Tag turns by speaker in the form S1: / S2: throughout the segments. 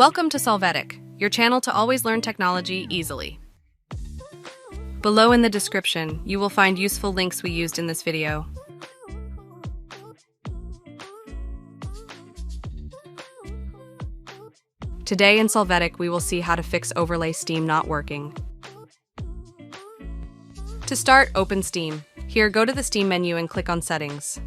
S1: Welcome to Solvetic, your channel to always learn technology easily. Below in the description, you will find useful links we used in this video. Today in Solvetic, we will see how to fix overlay Steam not working. To start, open Steam. Here, go to the Steam menu and click on Settings.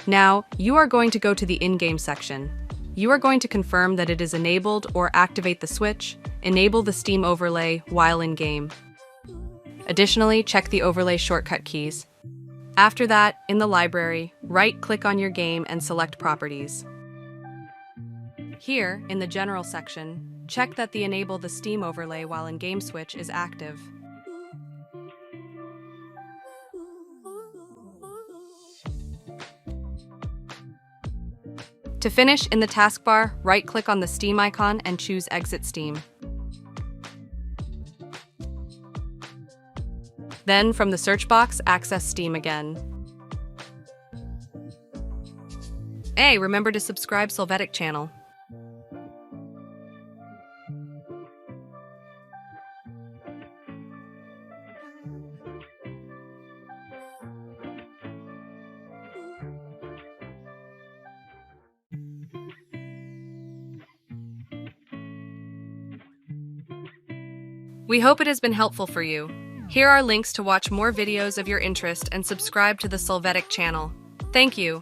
S1: Now, you are going to go to the in-game section. You are going to confirm that it is enabled or activate the switch, enable the Steam overlay while in-game. Additionally, check the overlay shortcut keys. After that, in the library, right-click on your game and select Properties. Here, in the General section, check that the Enable the Steam overlay while in-game switch is active. To finish, in the taskbar, right-click on the Steam icon and choose Exit Steam. Then, from the search box, access Steam again. Hey, remember to subscribe Solvetic channel. We hope it has been helpful for you. Here are links to watch more videos of your interest and subscribe to the Solvetic channel. Thank you.